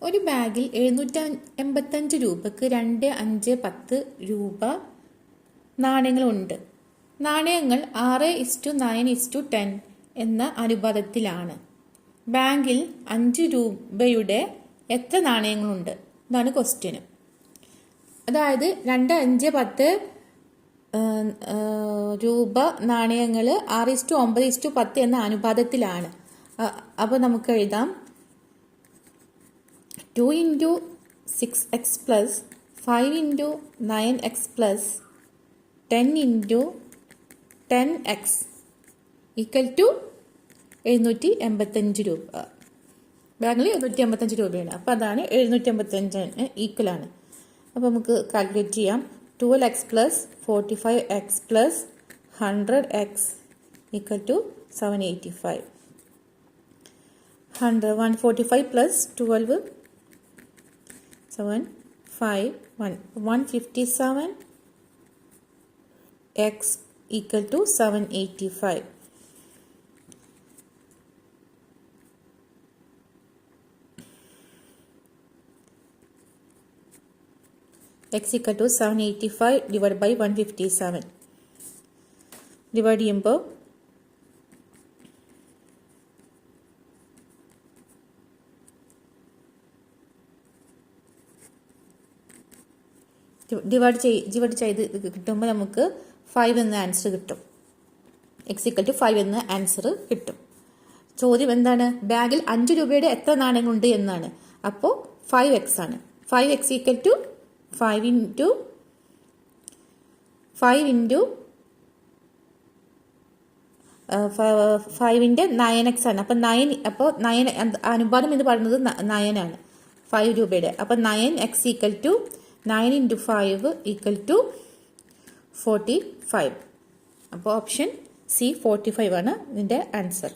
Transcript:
ഒരു ബാഗിൽ 785 രൂപക്ക് 2, 5, 10 രൂപ നാണയങ്ങളുണ്ട്. നാണയങ്ങൾ 6:9:10 എന്ന അനുപാതത്തിലാണ്. ബാങ്കിൽ 5 രൂപയുടെ എത്ര നാണയങ്ങളുണ്ട്? ഇതാണ് ക്വസ്റ്റ്യൻ. അതായത് 2, 5, 10 രൂപ നാണയങ്ങൾ 6:9:10 എന്ന അനുപാതത്തിലാണ്. അപ്പോൾ നമുക്ക് എഴുതാം 2 × 6x plus 5 × 9x plus 10 × 10x equal to 785 രൂപ. ബാങ്കിൽ 785 രൂപയാണ്. അപ്പോൾ അതാണ് 785 ഈക്വൽ ആണ്. അപ്പോൾ നമുക്ക് കാൽക്കുലേറ്റ് ചെയ്യാം. 12x plus 45x plus 100x equal to 785. 145 plus 12 7 5 157 x equal to 785. x equal to 785 divided by 157. Divide ചെയ്യുമ്പോൾ ഡിവൈഡ് ചെയ്ത് കിട്ടുമ്പോൾ നമുക്ക് 5 എന്ന ആൻസർ കിട്ടും. x equal to 5 എന്ന ആൻസർ കിട്ടും. ചോദ്യം എന്താണ്? ബാഗിൽ 5 രൂപയുടെ എത്ര നാണയങ്ങളുണ്ട് എന്നാണ്. അപ്പോൾ 5x ആണ്. 5x equal to 5 × 5ന്റെ 9x ആണ്. അപ്പോൾ 9 അനുപാതം എന്ന് പറയുന്നത് 9 ആണ് 5 രൂപയുടെ. അപ്പോൾ 9x equal to 9 × 5 equal to 45. അപ്പോൾ ഓപ്ഷൻ സി 45 ആണ് ഇതിൻ്റെ ആൻസർ.